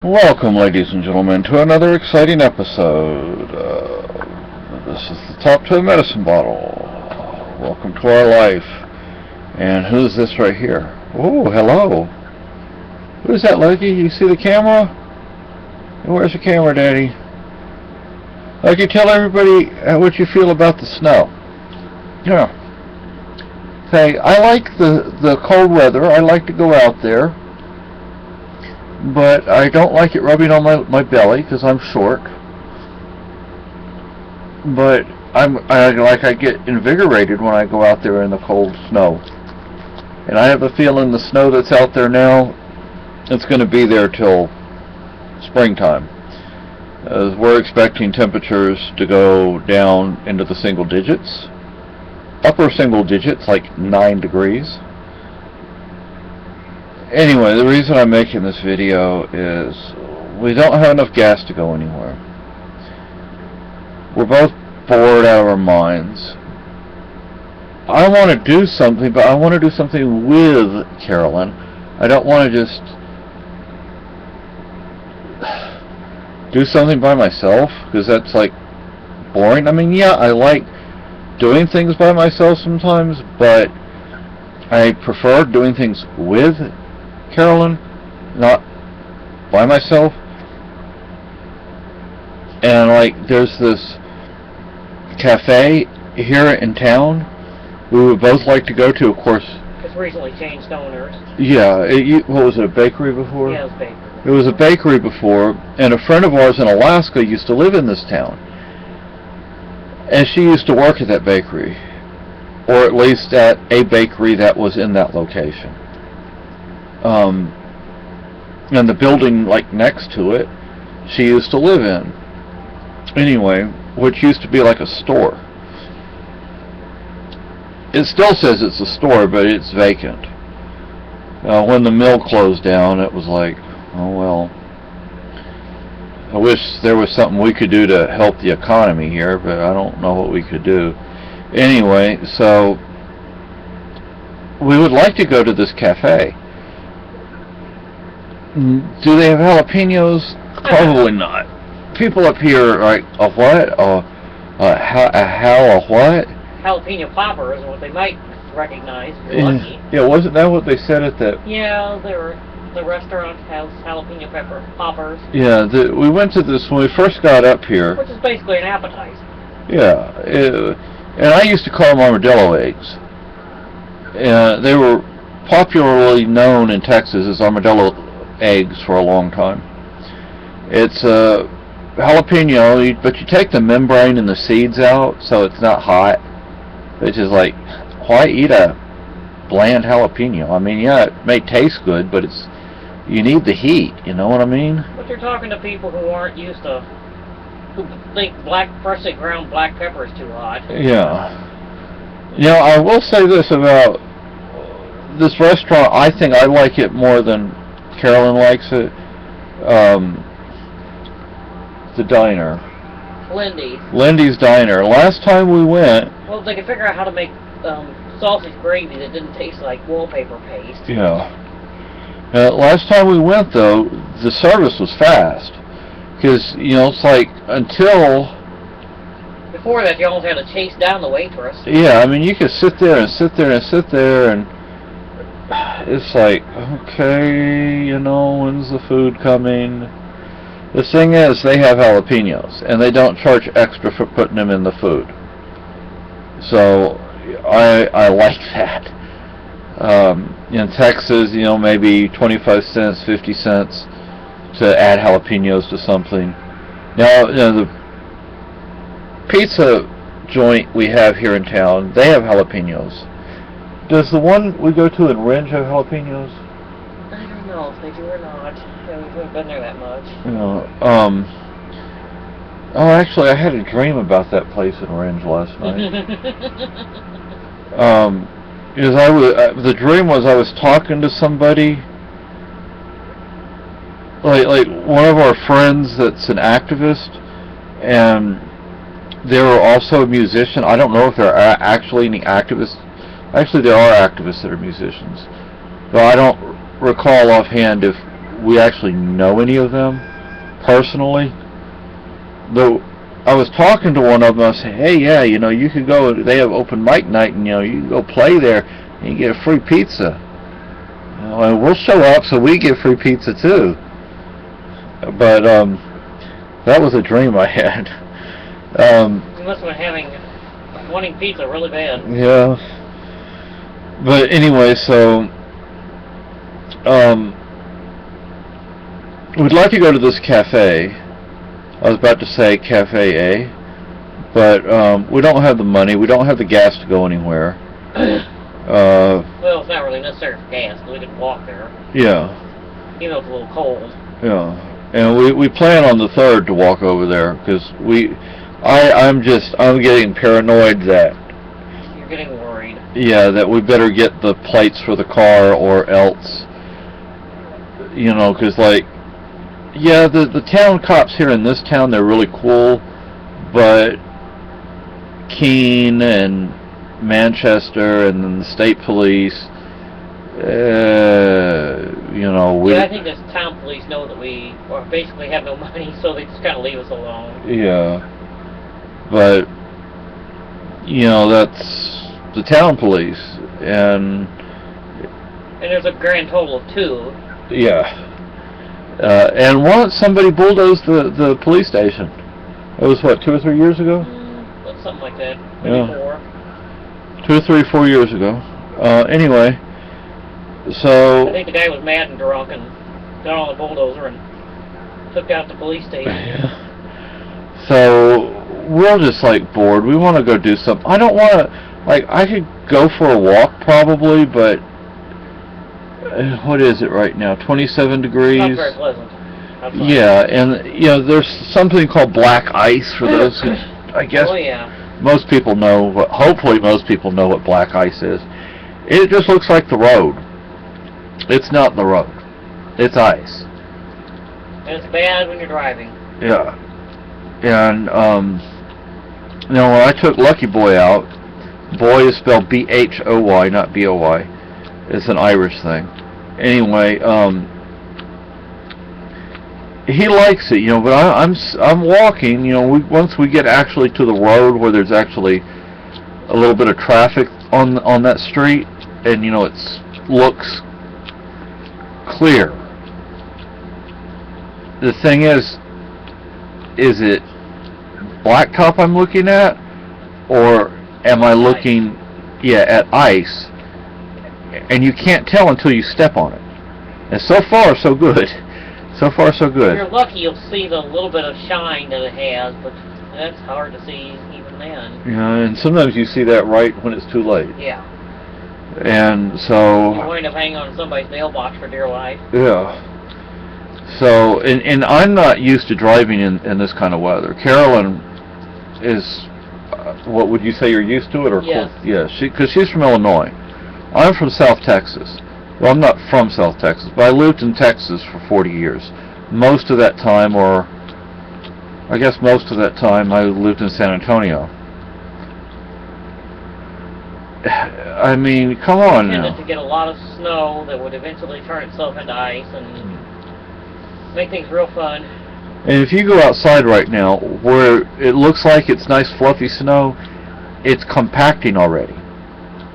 Welcome, ladies and gentlemen, to another exciting episode. This is the Top to a Medicine Bottle. Welcome to our life. And who's this right here? Oh, hello. Who's that, Lucky? You see the camera? Where's the camera, Daddy? Lucky, tell everybody what you feel about the snow. Yeah. Say, I like the cold weather. I like to go out there. But I don't like it rubbing on my belly because I'm short. But I get invigorated when I go out there in the cold snow. And I have a feeling the snow that's out there now, it's going to be there till springtime. We're expecting temperatures to go down into the single digits. Upper single digits, like 9 degrees. Anyway, the reason I'm making this video is we don't have enough gas to go anywhere. We're both bored out of our minds. I want to do something, but I want to do something with Carolyn. I don't want to just do something by myself, because that's like boring. I mean, yeah, I like doing things by myself sometimes, but I prefer doing things with Carolyn, not by myself. And like, there's this cafe here in town we would both like to go to, of course. It's recently changed owners. Yeah, what was it, a bakery before? Yeah, it was a bakery. It was a bakery before, and a friend of ours in Alaska used to live in this town. And she used to work at that bakery, or at least at a bakery that was in that location. And the building like next to it, she used to live in. Anyway, which used to be like a store. It still says it's a store, but it's vacant. When the mill closed down, it was like, oh well. I wish there was something we could do to help the economy here, but I don't know what we could do. Anyway, so we would like to go to this cafe. Do they have jalapenos? Probably not. People up here are like, a what? A what? Jalapeno poppers is what they might recognize if you're lucky. Yeah, wasn't that what they said at the... Yeah, the restaurant has jalapeno pepper poppers. Yeah, we went to this when we first got up here. Which is basically an appetizer. Yeah, and I used to call them armadillo eggs. They were popularly known in Texas as armadillo eggs for a long time. It's a jalapeno, but you take the membrane and the seeds out, so it's not hot. Which is like, why eat a bland jalapeno? I mean, yeah, it may taste good, but you need the heat. You know what I mean? But you're talking to people who aren't used to, who think freshly ground black pepper is too hot. Yeah. You know, I will say this about this restaurant. I think I like it more than Carolyn likes it. The diner. Lindy's Diner. Last time we went... Well, if they could figure out how to make sausage gravy that didn't taste like wallpaper paste. Yeah. Last time we went, though, the service was fast. Because, you know, it's like, until... Before that, you almost had to chase down the waitress. Yeah, I mean, you could sit there and sit there and sit there, and it's like, okay, you know, when's the food coming? The thing is, they have jalapenos, and they don't charge extra for putting them in the food. So, I like that. In Texas, you know, maybe 25 cents, 50 cents to add jalapenos to something. Now, you know, the pizza joint we have here in town, they have jalapenos. Does the one we go to in Rindge have jalapenos? I don't know if they do or not. We haven't been there that much. You know, oh, actually, I had a dream about that place in Rindge last night. Because the dream was I was talking to somebody, like one of our friends that's an activist, and they were also a musician. I don't know if there are actually any activists. Actually, there are activists that are musicians, but I don't recall offhand if we actually know any of them personally. Though I was talking to one of them, I said, hey, yeah, you know, you could go, they have open mic night, and, you know, you can go play there, and you get a free pizza. You know, and we'll show up so we get free pizza too. But, that was a dream I had. You must have been wanting pizza really bad. Yeah. But anyway, so, we'd like to go to this cafe. I was about to say Cafe A, but we don't have the money. We don't have the gas to go anywhere. Well, it's not really necessary for gas, but we can walk there. Yeah. Even though it's a little cold. Yeah. And we plan on the 3rd to walk over there, because I'm getting paranoid that... You're getting worried. Yeah, that we better get the plates for the car or else. You know, because, like, yeah, the town cops here in this town, they're really cool, but Keene and Manchester and then the state police, you know, Yeah, I think the town police know that we basically have no money, so they just kind of leave us alone. Yeah, but, you know, that's the town police, and there's a grand total of 2. Yeah. And once somebody bulldozed the police station. It was, what, 2 or 3 years ago? Something like that. Maybe 4. 2 or 3, 4 years ago. Anyway, so... I think the guy was mad and drunk and got on the bulldozer and took out the police station. Yeah. So, we're just, like, bored. We want to go do something. I don't want to... Like, I could go for a walk, probably, but... What is it right now? 27 degrees? Not very pleasant. Yeah, and, you know, there's something called black ice for those who, I guess, oh, yeah. most people know, hopefully most people know what black ice is. It just looks like the road. It's not the road. It's ice. And it's bad when you're driving. Yeah. And, you know, when I took Lucky Boy out, boy is spelled B-H-O-Y, not B-O-Y. It's an Irish thing. Anyway, he likes it, you know, but I'm walking, you know, once we get actually to the road where there's actually a little bit of traffic on that street, and, you know, it looks clear. The thing is it blacktop I'm looking at, or am I looking, at ice? And you can't tell until you step on it. And so far, so good. So far, so good. If you're lucky, you'll see the little bit of shine that it has, but that's hard to see even then. Yeah, and sometimes you see that right when it's too late. Yeah. And so... You wind up hanging on somebody's mailbox for dear life. Yeah. So, and I'm not used to driving in this kind of weather. Carolyn is... what would you say, you're used to it? Or yes. Yeah, because she's from Illinois. I'm from South Texas. Well, I'm not from South Texas, but I lived in Texas for 40 years. Most of that time, or I guess most of that time, I lived in San Antonio. I mean, come on now. Tended to get a lot of snow that would eventually turn itself into ice and make things real fun. And if you go outside right now, where it looks like it's nice fluffy snow, it's compacting already.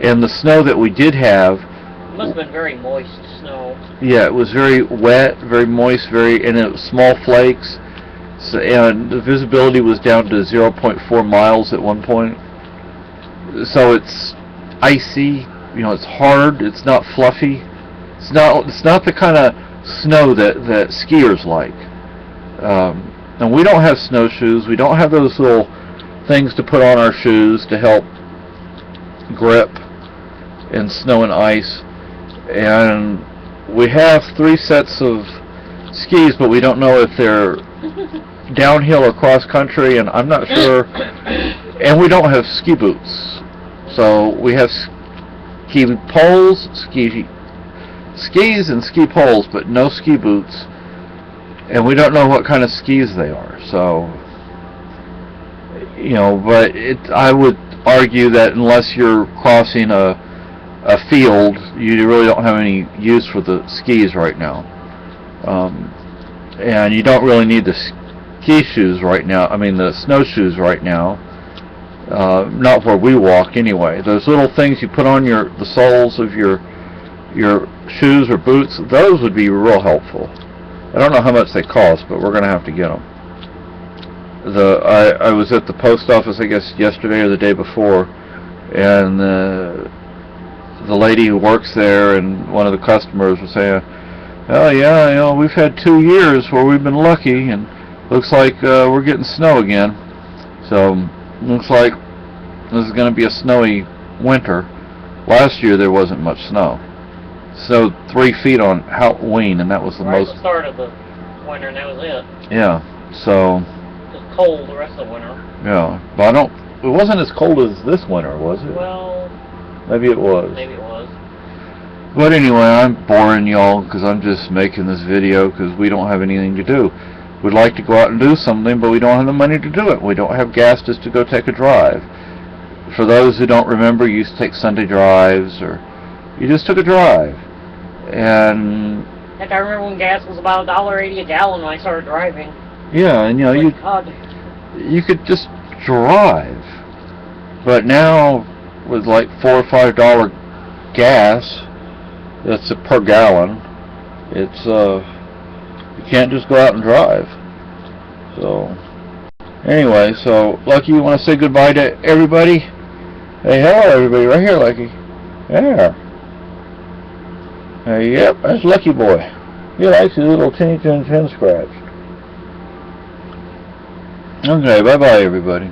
And the snow that we did have... It must have been very moist snow. Yeah, it was very wet, very moist, and it was small flakes. So, and the visibility was down to 0.4 miles at one point. So it's icy, you know, it's hard, it's not fluffy. It's not the kind of snow that skiers like. And we don't have snowshoes. We don't have those little things to put on our shoes to help grip in snow and ice. And we have 3 sets of skis, but we don't know if they're downhill or cross country, and I'm not sure. And we don't have ski boots. So we have ski poles, skis and ski poles, but no ski boots. And we don't know what kind of skis they are. So, you know, but I would argue that unless you're crossing a field, you really don't have any use for the skis right now. And you don't really need the ski shoes right now. I mean the snowshoes right now. Not where we walk anyway. Those little things you put on the soles of your shoes or boots, those would be real helpful. I don't know how much they cost, but we're going to have to get them. I was at the post office, I guess, yesterday or the day before, and the lady who works there and one of the customers was saying, "Oh yeah, you know, we've had 2 years where we've been lucky, and looks like we're getting snow again. So looks like this is going to be a snowy winter. Last year there wasn't much snow. So 3 feet on Halloween, and that was the most. Right at the start of the winter, and that was it. Yeah. So. It was cold the rest of the winter. Yeah, but it wasn't as cold as this winter, was it? Well. Maybe it was. Maybe it was. But anyway, I'm boring y'all because I'm just making this video because we don't have anything to do. We'd like to go out and do something, but we don't have the money to do it. We don't have gas just to go take a drive. For those who don't remember, you used to take Sunday drives, or you just took a drive. And heck, I remember when gas was about $1.80 a gallon when I started driving. yeah, and you know, you could just drive. But now with like $4 or $5 gas, that's per gallon. It's you can't just go out and drive. So anyway, so Lucky, you want to say goodbye to everybody? Hey, hello everybody, right here, Lucky. Yeah. Yep, that's Lucky Boy. He likes his little tin scratched. Okay, bye-bye everybody.